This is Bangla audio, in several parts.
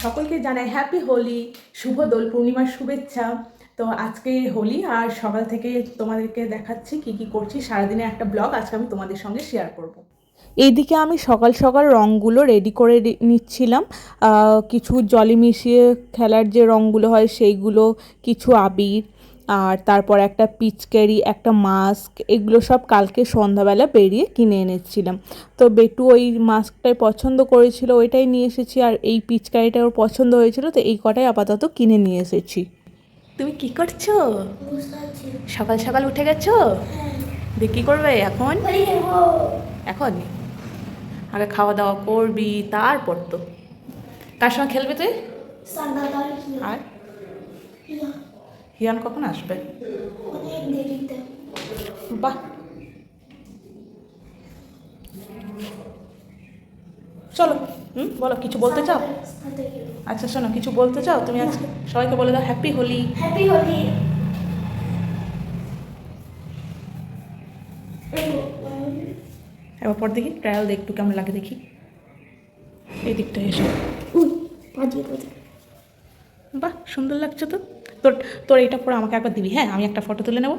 সকলকে জানাই হ্যাপি হোলি, শুভ দোল পূর্ণিমার শুভেচ্ছা। তো আজকে হোলি আর সকাল থেকে তোমাদেরকে দেখাচ্ছি কি কি করছি সারাদিনের একটা ব্লগ আজকে আমি তোমাদের সঙ্গে শেয়ার করব। এইদিকে আমি সকাল সকাল রঙগুলো রেডি করে নিচ্ছিলাম। কিছু জলে মিশিয়ে খেলার যে রঙগুলো হয় সেইগুলো, কিছু আবির, আর তারপর একটা পিচকারি, একটা মাস্ক, এগুলো সব কালকে সন্ধ্যাবেলা বেরিয়ে কিনে এনেছিলাম। তো বেটু ওই মাস্কটাই পছন্দ করেছিল, ওইটাই নিয়ে এসেছি, আর এই পিচকারিটা ওর পছন্দ হয়েছিল, তো এই কটাই আপাতত কিনে নিয়ে এসেছি। তুমি কি করছো? সকাল সকাল উঠে গেছো? দিয়ে কী করবে এখন? এখন আগে খাওয়া দাওয়া করবি, তারপর তো কার সঙ্গে খেলবে তুই? আর হিয়ান কখন আসবে? বাহ, চলো। বলো, কিছু বলতে চাও? আচ্ছা শোনো, কিছু বলতে চাও তুমি? আজকে সবাইকে বলে দাও হ্যাপি হোলি। হ্যাপি হোলি। এবার পর দেখি ট্রায়াল একটু কেমন লাগে দেখি। এই দিকটা এসো। বাহ, সুন্দর লাগছে তো। তোর তোর এইটা পরে আমাকে একবার দিবি, হ্যাঁ? আমি একটা ফটো তুলে নেব।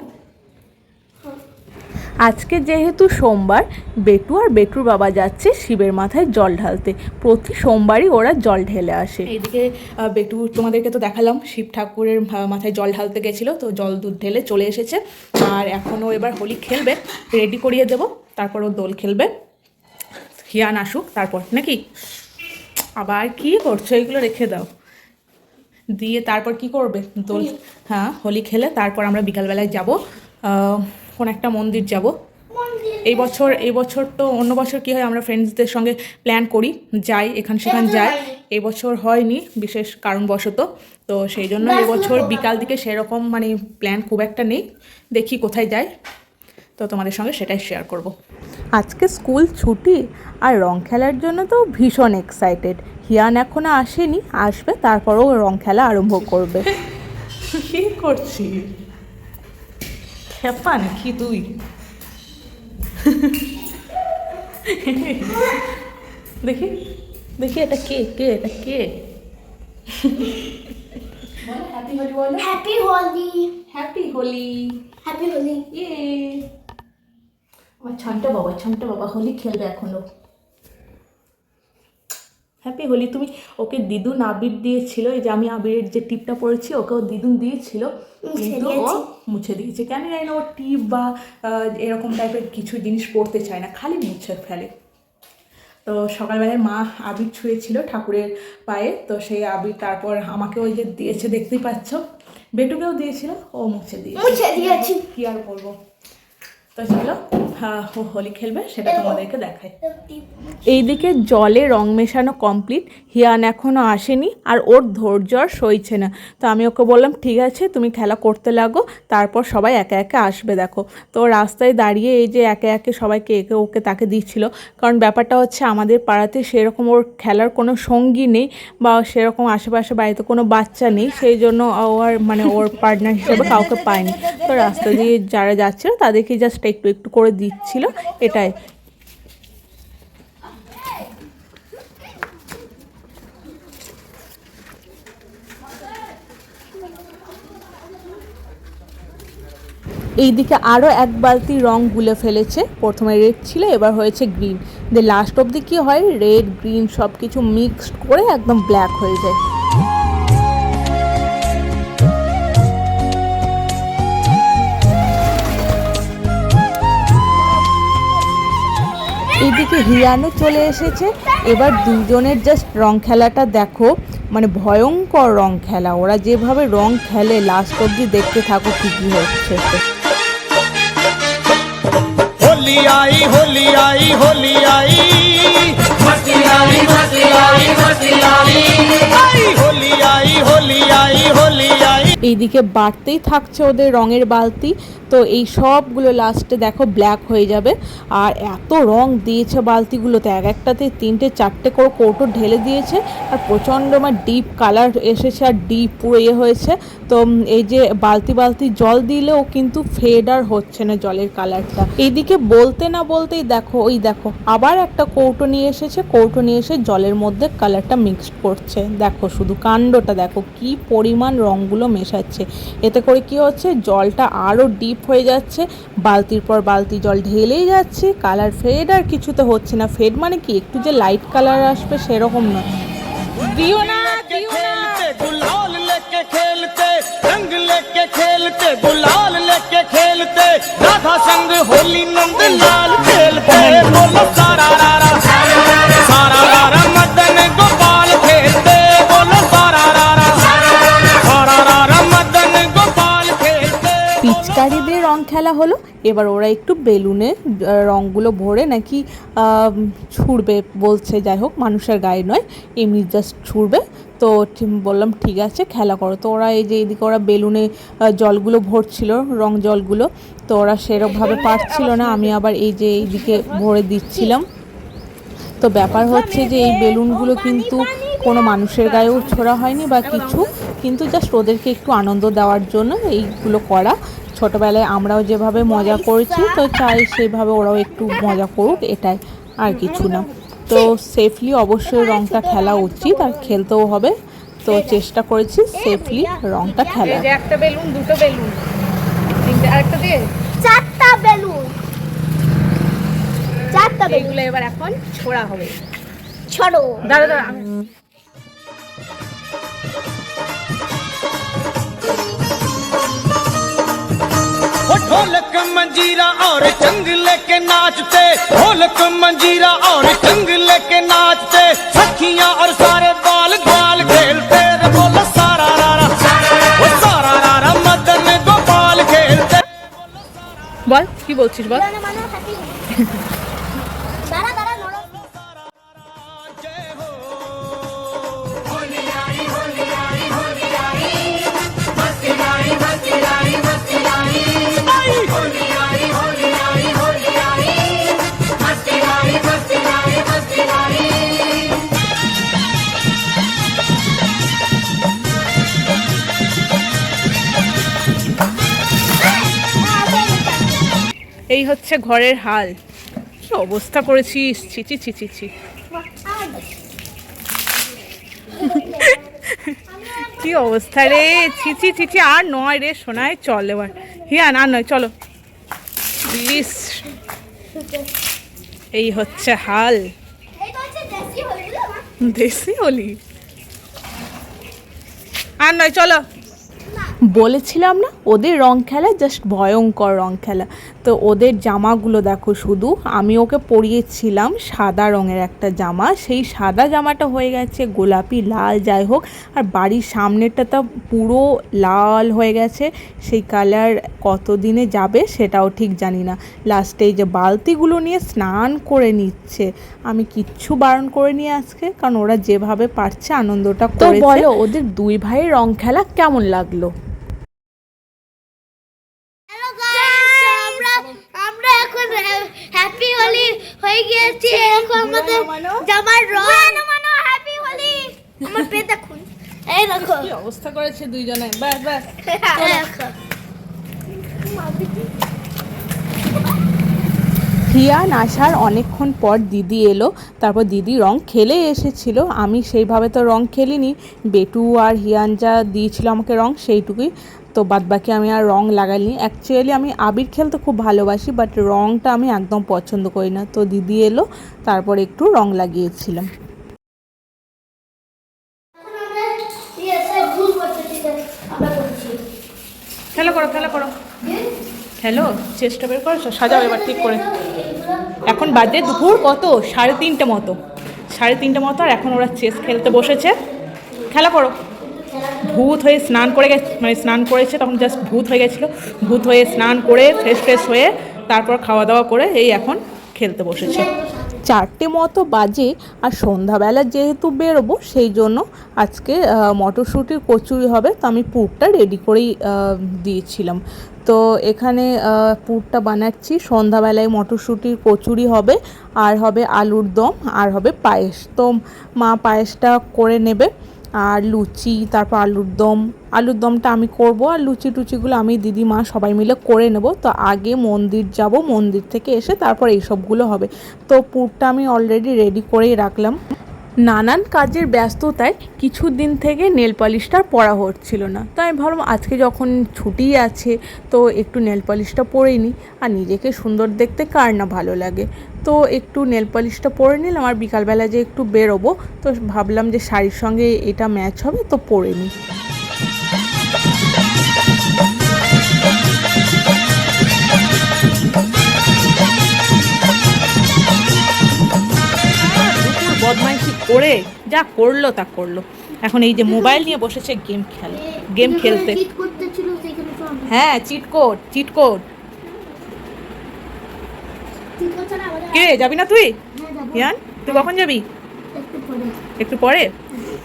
আজকে যেহেতু সোমবার, বেটু আর বেটুর বাবা যাচ্ছে শিবের মাথায় জল ঢালতে। প্রতি সোমবারই ওরা জল ঢেলে আসে। এইদিকে বেটু তোমাদেরকে তো দেখালাম, শিব ঠাকুরের মাথায় জল ঢালতে গেছিলো, তো জল দুধ ঢেলে চলে এসেছে। আর এখনও এবার হোলি খেলবে, রেডি করিয়ে দেবো, তারপর ও দোল খেলবে। হিয়ান আসুক তারপর, নাকি? আবার কি করছো? এগুলো রেখে দাও। দিয়ে তারপর কি করবে? দোল, হ্যাঁ, হোলি খেলে তারপর আমরা বিকালবেলায় যাব, কোন একটা মন্দির যাব। এই বছর তো, অন্য বছর কী হয়, আমরা ফ্রেন্ডসদের সঙ্গে প্ল্যান করি, যাই এখান সেখান যাই। এবছর হয়নি বিশেষ কারণবশত, তো সেই জন্য এবছর বিকাল দিকে সেরকম মানে প্ল্যান খুব একটা নেই, দেখি কোথায় যাই, তো তোমাদের সঙ্গে সেটাই শেয়ার করব। আজকে স্কুল ছুটি, আর রং খেলার জন্য তো ভীষণ এক্সাইটেড। হিয়ান এখনো আসেনি, আসবে তারপরও রং খেলা আরম্ভ করবে। কি করছিস? খেপা নাকি তুই? দেখি দেখি, এটা কে? এটা কে? হ্যাপি হোলি বলো। Happy Holi. Happy Holi. Happy Holi. ইয়ে, আমার ছন্টা বাবা হোলি খেলবে এখনো। হ্যাপি হোলি। তুমি ওকে দিদুন আবির দিয়েছিল, এই যে আমি আবিরের যে টিপটা পরেছি ওকেও দিদুন দিয়েছিল, কিন্তু ও মুছে দিয়েছে। কেন জানি না, ও টিপ বা এরকম টাইপের কিছু জিনিস পরতে চায় না, খালি মুছে ফেলে। তো সকালবেলায় মা আবির ছুঁয়েছিল ঠাকুরের পায়ে, তো সেই আবির তারপর আমাকে ওই যে দিয়েছে, দেখতেই পাচ্ছ, বেটুকেও দিয়েছিল, ও মুছে দিয়েছি। কি আর করবো। তো চলো, ও হোলি খেলবে সেটা তোমাদেরকে দেখায়। এইদিকে জলে রং মেশানো কমপ্লিট, হিয়ান এখনও আসেনি, আর ওর ধৈর্য আর সইছে না। তো আমি ওকে বললাম ঠিক আছে, তুমি খেলা করতে লাগো, তারপর সবাই একে একে আসবে। দেখো, তো রাস্তায় দাঁড়িয়ে এই যে একে একে সবাইকে একে ওকে তাকে দিচ্ছিল, কারণ ব্যাপারটা হচ্ছে আমাদের পাড়াতে সেরকম ওর খেলার কোনো সঙ্গী নেই, বা সেরকম আশেপাশে বাড়িতে কোনো বাচ্চা নেই, সেই জন্য ও আর মানে ওর পার্টনার হিসেবে কাউকে পায়নি। তো রাস্তা দিয়ে যারা যাচ্ছিল তাদেরকে জাস্ট একটু একটু করে দিচ্ছিল, এটাই। এইদিকে আরও এক বালতি রং গুলে ফেলেছে। প্রথমে রেড ছিল, এবার হয়েছে গ্রিন, দিয়ে লাস্ট অবধি কী হয়, রেড গ্রিন সব কিছু মিক্সড করে একদম ব্ল্যাক হয়ে যায়। এইদিকে হিয়ানও চলে এসেছে। এবার দুজনের জাস্ট রং খেলাটা দেখো, মানে ভয়ঙ্কর রং খেলা। ওরা যেভাবে রং খেলে লাস্ট অবধি দেখতে থাকো কি কি হচ্ছে। होली आई होली आई होली आई मस्ती आई मस्ती आई मस्ती आई होली आई होली आई होली आई। এইদিকে বাড়তেই থাকছে ওদের রঙের বালতি। তো তো এই সবগুলো লাস্টে দেখো ব্ল্যাক হয়ে যাবে। আর এত রং দিয়েছে বালতিগুলোতে, এক একটাতে 3-4টে করে কৌটো ঢেলে দিয়েছে। আর প্রচণ্ড আমার ডিপ কালার এসেছে আর ডিপ পুরো হয়েছে। তো এই যে বালতি বালতি জল দিলেও কিন্তু ফেড আর হচ্ছে না জলের কালারটা। এইদিকে বলতে না বলতেই দেখো ওই দেখো আবার একটা কৌটো নিয়ে এসেছে, কৌটো নিয়ে এসে জলের মধ্যে কালারটা মিক্সড করছে। দেখো শুধু কাণ্ডটা দেখো কি পরিমাণ রঙগুলো মেশাচ্ছে। এতে করে কি হচ্ছে, জলটা আরও ডিপ হয়ে যাচ্ছে, বালতির পর বালতি জল ঢেলেই যাচ্ছে, কালার ফেড আর কিছুতে হচ্ছে না। ফেড মানে কি একটু যে লাইট কালার আসবে সেরকম নয়। দিও না खेलते गुलाल लेके खेलते रंग लेके खेलते गुलाल लेके खेलते राधा संग होली नंद लाल खेलते बोलो सारा रारा मदन गोपाल खेलते बोलो सारा रारा मदन गोपाल खेलते। পিচকারি দিয়ে রং খেলা হলো। এবার ওরা একটু বেলুনে রঙগুলো ভরে নাকি ছুঁড়বে বলছে, যাই হোক মানুষের গায়ে নয়, এমনি জাস্ট ছুঁড়বে। তো বললাম ঠিক আছে খেলা করো। তো ওরা এই যে এইদিকে ওরা বেলুনে জলগুলো ভরছিল, রং জলগুলো, তো ওরা সেরকমভাবে পারছিল না, আমি আবার এই যে এইদিকে ভরে দিচ্ছিলাম। তো ব্যাপার হচ্ছে যে এই বেলুনগুলো কিন্তু কোনো মানুষের গায়েও ছোড়া হয়নি বা কিছু, কিন্তু জাস্ট ওদেরকে একটু আনন্দ দেওয়ার জন্য এইগুলো করা। ছোটোবেলায় আমরাও যেভাবে মজা করেছি তো চাই সেইভাবে ওরাও একটু মজা করুক, এটাই আর কিছু না। তো সেফলি অবশ্যই রংটা খেলা উচিত আর খেলতেও হবে। তো চেষ্টা করেছি সেফলি রংটা খেলা। একটা বেলুন, দুটো বেলুন, তিনটে, আরেকটা দিয়ে 4টা বেলুন, 4টা বেলুন। এগুলো এবার এখন ছোড়া হবে। ছড়ো। দাঁড়া দাঁড়া আমি ढोलक मंजीरा और चंग लेके नाचते, ढोलक मंजीरा और चंग लेके नाचते, सखियां और सारे बाल ग्वाल खेलते बोलो सारा रारा मदन गोपाल खेलते। বল কি বলছিস বল। মানে হ্যাপি দাঁড়া দাঁড়া নড়ো। जय हो এই হচ্ছে ঘরের হাল, কি অবস্থা করেছিস, ছিচি ছিচি ছি। কি অবস্থা রে, ছিচি ছিচি। আর নয় রে সোনায়, চল এবার হিয়ান, আর নয় চলো প্লিজ। এই হচ্ছে হাল, এইটা হচ্ছে দেশি হলি বুঝলা মা? দেশি হলি। আর নয় চলো। বলেছিলাম না ওদের রং খেলা জাস্ট ভয়ঙ্কর রং খেলা। তো ওদের জামাগুলো দেখো, শুধু আমি ওকে পরিয়েছিলাম সাদা রঙের একটা জামা, সেই সাদা জামাটা হয়ে গেছে গোলাপি লাল, যাই হোক। আর বাড়ির সামনেটা তো পুরো লাল হয়ে গেছে, সেই কালার কতদিনে যাবে সেটাও ঠিক জানি না। লাস্টে এই যে বালতিগুলো নিয়ে স্নান করে নিচ্ছে, আমি কিচ্ছু বারণ করে নিয়ে আজকে, কারণ ওরা যেভাবে পারছে আনন্দটা করেছে। তো বলো ওদের দুই ভাইয়ের রং খেলা কেমন লাগলো? হ্যালো গাইস, আমরা এখন হ্যাপি হোলি হয়ে গিয়েছি। এখন আমাদের জামার রং মানো হ্যাপি হোলি। আমার পেট দেখুন, এই দেখো কি অবস্থা করেছে দুইজনে, ব্যাস ব্যাস। হিয়ান আসার অনেকক্ষণ পর দিদি এলো, তারপর দিদি রং খেলে এসেছিল। আমি সেইভাবে তো রং খেলিনি, বেটু আর হিয়ান যা দিয়েছিল আমাকে রং সেইটুকুই, তো বাদবাকি আমি আর রং লাগাইনি। অ্যাকচুয়ালি আমি আবির খেলতে খুব ভালোবাসি, বাট রংটা আমি একদম পছন্দ করি না। তো দিদি এলো, তারপর একটু রং লাগিয়েছিলাম। খেলা করো খেলা করো, খেলো, চেষ্টা বের করো, সাজাও এবার ঠিক করে। এখন বাজে দুপুর কত, 3:30 মতো, 3:30 মতো। আর এখন ওরা চেস খেলতে বসেছে, খেলা করো। ভূত হয়ে স্নান করে গেছে, মানে স্নান করেছে তখন, জাস্ট ভূত হয়ে গেছিলো, ভূত হয়ে স্নান করে ফ্রেশ হয়ে তারপর খাওয়া দাওয়া করে এই এখন খেলতে বসেছে। 4টে মতো বাজে, আর সন্ধ্যাবেলা যেহেতু বেরোবো সেই জন্য আজকে মটরশুঁটির কচুরি হবে। তো আমি পুরটা রেডি করেই দিয়েছিলাম। তো এখানে পুরটা বানাচ্ছি। সন্ধ্যাবেলায় মটরশুঁটির কচুরি হবে, আর হবে আলুর দম, আর হবে পায়েস। তো মা পায়েসটা করে নেবে, আর লুচি, তারপর আলুর দমটা আমি করব, আর লুচি টুচিগুলো আমি দিদিমা সবাই মিলে করে নেব। তো আগে মন্দির যাব, মন্দির থেকে এসে তারপর এইসবগুলো হবে। তো পুরটা আমি অলরেডি রেডি করেই রাখলাম। নানান কাজের ব্যস্ততায় কিছু দিন থেকে নেল পলিশটা পরা হচ্ছিল না। তো আমি ভাবলাম আজকে যখন ছুটি আছে তো একটু নেল পলিশটা পরেই নিই, আর নিজেকে সুন্দর দেখতে কার না ভালো লাগে। তো একটু নেল পলিশটা পরে নিলাম, আর বিকালবেলা যে একটু বেরোবো তো ভাবলাম যে শাড়ির সঙ্গে এটা ম্যাচ হবে, তো পরে নিই। বদমাইশি করে যা করলো তা করলো। এখন এই যে মোবাইল নিয়ে বসেছে গেম খেলতে। চিট করতেছিল সেখানে তো আমি হ্যাঁ, চিট কোড। চিট করছ না আমাদের। কে যাবি না তুই? হ্যাঁ, যাবো। ইয়ান, তুই কখন যাবি? একটু পরে একটু পরে।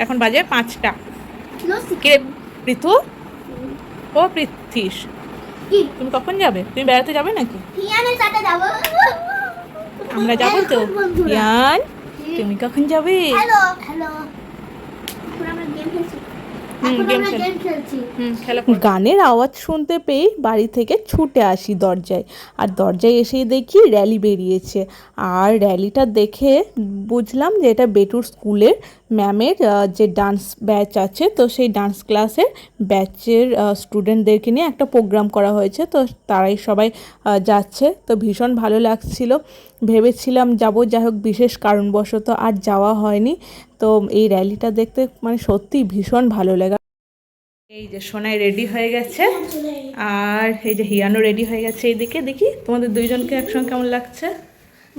এখন বাজে 5টা। লস্যি কে পৃথু? ও পৃথিস, কি তুমি কখন যাবে? তুমি বেড়াতে যাবে নাকি? হিয়ানের সাথে যাব। আমরা যাবো তো। বন্ধুরা। ইয়ান, তুমি কখন যাবে? হ্যালো এখন আমরা গেম খেলছি। খেলা কর। গানের আওয়াজ শুনতে পেয়ে বাড়ি থেকে ছুটে আসি দরজায়, আর দরজায় এসেই দেখি র্যালি বেরিয়েছে। আর র্যালিটা দেখে বুঝলাম যে এটা বেটুর স্কুলের ম্যামের যে ডান্স ব্যাচ আছে, তো সেই ডান্স ক্লাসের ব্যাচের স্টুডেন্টদেরকে নিয়ে একটা প্রোগ্রাম করা হয়েছে। তো তারাই সবাই যাচ্ছে। তো ভীষণ ভালো লাগছিল, ভেবেছিলাম যাব, যাই হোক বিশেষ কারণবশত আর যাওয়া হয়নি। তো এই র্যালিটা দেখতে মানে সত্যি ভীষণ ভালো লাগে। এই যে সোনাই রেডি হয়ে গেছে, আর এই যে হিয়ানো রেডি হয়ে গেছে। এইদিকে দেখি তোমাদের দুইজনকে একসঙ্গে কেমন লাগছে।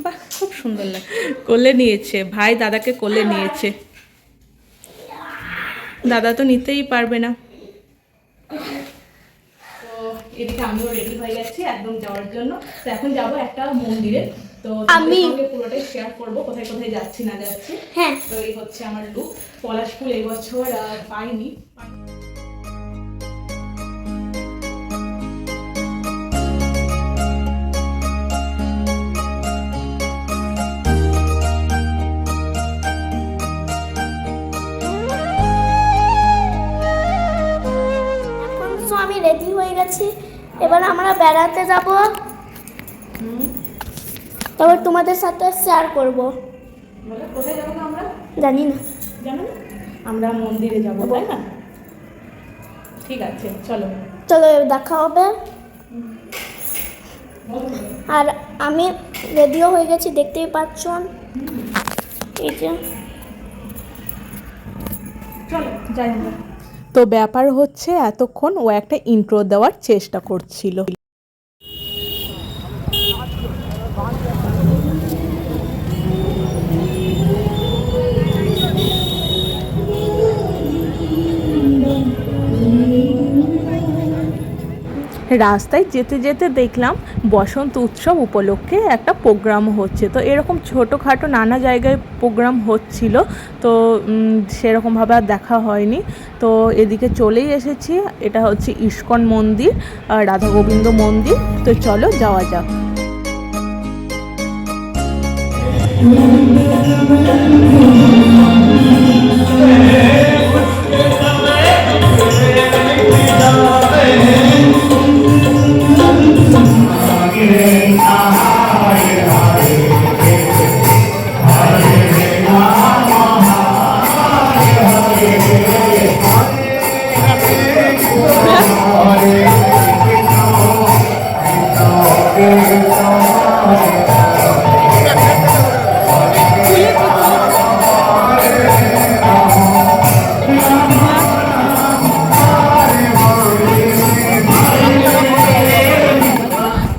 বাহ, খুব সুন্দর লাগছে। কোলে নিয়েছে, ভাই দাদাকে কোলে নিয়েছে। দাদা তো নিতেই পারবে না। তো এদিকে আমিও রেডি হয়ে গেছি একদম যাওয়ার জন্য। তো এখন যাব একটা মন্দিরে। তো আমি পুরোটাই শেয়ার করবো কোথায় কোথায় যাচ্ছি না যাচ্ছি। হ্যাঁ তো এই হচ্ছে আমার লুক। পলাশ ফুল এবছর পাইনি। এখন তো আমি রেডি হয়ে গেছি, এবার আমরা বেড়াতে যাব। তবে তোমাদের সাথে শেয়ার করব। বলো কোথায় যাবো আমরা? জানি না, জানো না? আমরা মন্দিরে যাবো, তাই না? ঠিক আছে, চলো। চলো দেখা হবে। আর আমি রেডিও হয়ে গেছি, দেখতেই পাচ্ছ। এই যে চলো যাই আমরা। তো ব্যাপার হচ্ছে এতক্ষণ ও একটা ইন্ট্রো দেওয়ার চেষ্টা করছিল। রাস্তায় যেতে যেতে দেখলাম বসন্ত উৎসব উপলক্ষে একটা প্রোগ্রাম হচ্ছে। তো এরকম ছোটোখাটো নানা জায়গায় প্রোগ্রাম হচ্ছিল, তো সেরকমভাবে আর দেখা হয়নি। তো এদিকে চলেই এসেছি। এটা হচ্ছে ইস্কন মন্দির, রাধা গোবিন্দ মন্দির। তো চলো যাওয়া যাক।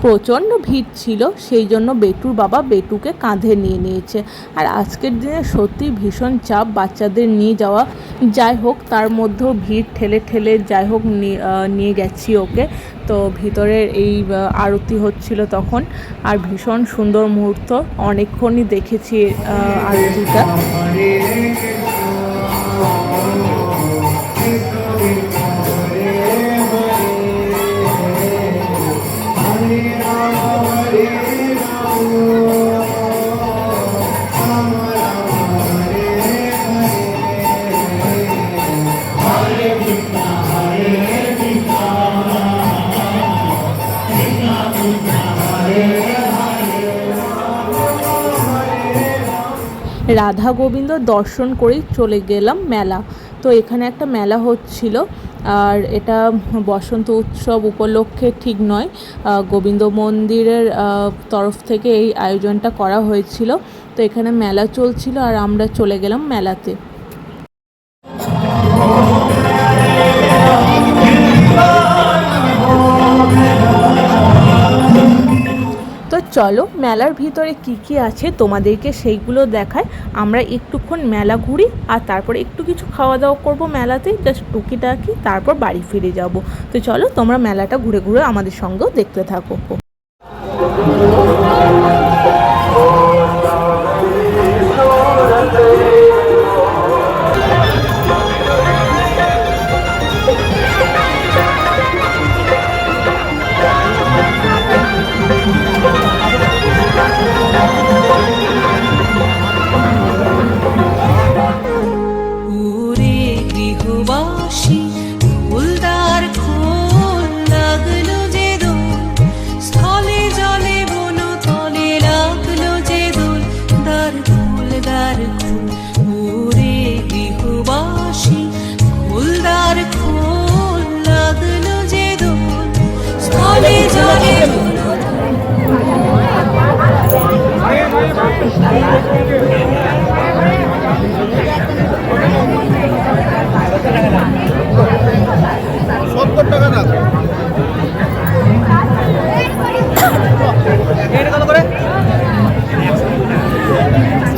প্রচণ্ড ভিড় ছিল, সেই জন্য বেটুর বাবা বেটুকে কাঁধে নিয়ে নিয়েছে। আর আজকের দিনে সত্যি ভীষণ চাপ বাচ্চাদের নিয়ে যাওয়া। যাই হোক তার মধ্যেও ভিড় ঠেলে ঠেলে যাই হোক নিয়ে গেছি ওকে। তো ভিতরের এই আরতি হচ্ছিল তখন, আর ভীষণ সুন্দর মুহূর্ত, অনেকক্ষণই দেখেছি আরতিটা। রাধা গোবিন্দ দর্শন করেই চলে গেলাম মেলা। তো এখানে একটা মেলা হচ্ছিল, আর এটা বসন্ত উৎসব উপলক্ষে ঠিক নয়, গোবিন্দ মন্দিরের তরফ থেকে এই আয়োজনটা করা হয়েছিল। তো এখানে মেলা চলছিল আর আমরা চলে গেলাম মেলাতে। তো চলো মেলার ভিতরে কি কি আছে তোমাদেরকে সেইগুলো দেখায়। আমরা একটুক্ষণ মেলা ঘুরি আর তারপরে একটু কিছু খাওয়া দাওয়া করবো মেলাতেই, জাস্ট টুকিটাকি, তারপর বাড়ি ফিরে যাব। তো চলো তোমরা মেলাটা ঘুরে ঘুরে আমাদের সঙ্গেও দেখতে থাকো।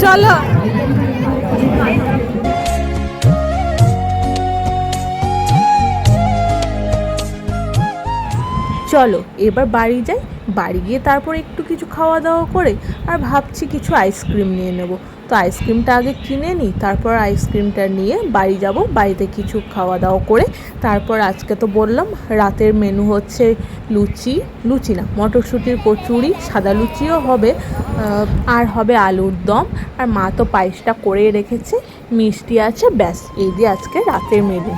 চলো চলো এবার বাড়ি যাই, বাড়ি গিয়ে তারপর একটু কিছু খাওয়া দাওয়া করে আর ভাবছি কিছু আইসক্রিম নিয়ে নেব। তো আইসক্রিমটা আগে কিনে নিই, তারপর আইসক্রিমটা নিয়ে বাড়ি যাব, বাড়িতে কিছু খাওয়া দাওয়া করে তারপর আজকে তো বললাম রাতের মেনু হচ্ছে লুচি না মটরশুঁটির কচুরি, সাদা লুচিও হবে, আর হবে আলুর দম, আর মা তো পায়েসটা করে রেখেছে, মিষ্টি আছে, ব্যাস এই দিয়ে আজকে রাতের মেনু।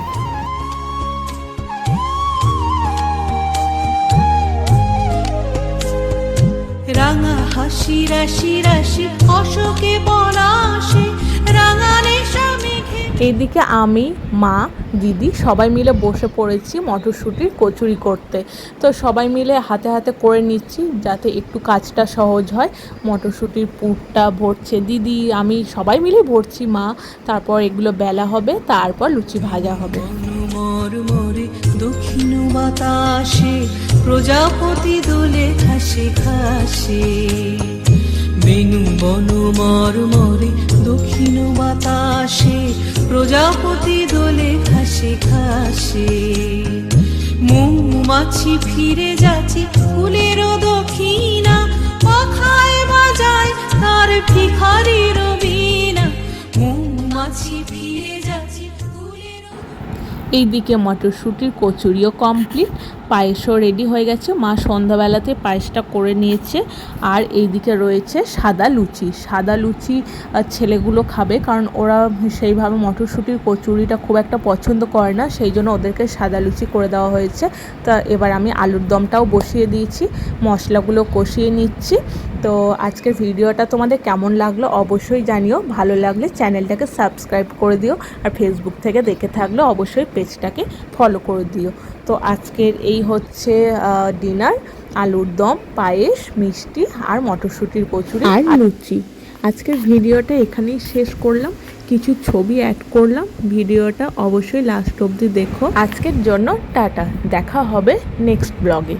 রাঙা হাসি রাশি রাশি অশোকে পলাশে রাঙানে মেঘে। এইদিকে আমি, মা, দিদি সবাই মিলে বসে পড়েছি মটরশুঁটির কচুরি করতে। তো সবাই মিলে হাতে হাতে করে নিচ্ছি যাতে একটু কাজটা সহজ হয়। মটরশুঁটির পুরটা ভরছে দিদি, আমি সবাই মিলে ভরছি, মা, তারপর এগুলো বেলা হবে, তারপর লুচি ভাজা হবে। মরে দক্ষিণ বাতাসে প্রজাপতি দোলে ঘাসে ঘাসে বেনু বনু মরে দক্ষিণ বাতাসে প্রজাপতি দোলে ঘাসে ঘাসে মৌমাছি ফিরে যাচ্ছে ফুলের দক্ষিণা পাখায় বাজায় তার ভিখারির বীণা মৌমাছি ফিরে যাচ্ছে। এইদিকে মটরশুঁটির কচুরিও কমপ্লিট, পায়েসও রেডি হয়ে গেছে, মা সন্ধ্যাবেলাতে পায়েসটা করে নিয়েছে। আর এইদিকে রয়েছে সাদা লুচি ছেলেগুলো খাবে, কারণ ওরা সেইভাবে মটরশুঁটির কচুরিটা খুব একটা পছন্দ করে না, সেই জন্য ওদেরকে সাদা লুচি করে দেওয়া হয়েছে। তা এবার আমি আলুর দমটাও বসিয়ে দিয়েছি, মশলাগুলো কষিয়ে নিচ্ছি। তো আজকের ভিডিওটা তোমাদের কেমন লাগলো অবশ্যই জানিও, ভালো লাগলে চ্যানেলটাকে সাবস্ক্রাইব করে দিও, আর ফেসবুক থেকে দেখে থাকলে অবশ্যই পেজটাকে ফলো করে দিও। তো আজকের এই হচ্ছে ডিনার, আলুর দম, পায়েস, মিষ্টি আর মটরশুঁটির কচুরি আর লুচি। আজকের ভিডিওটা এখানেই শেষ করলাম, কিছু ছবি অ্যাড করলাম, ভিডিওটা অবশ্যই লাস্ট অবধি দেখো। আজকের জন্য টাটা, দেখা হবে নেক্সট ব্লগে।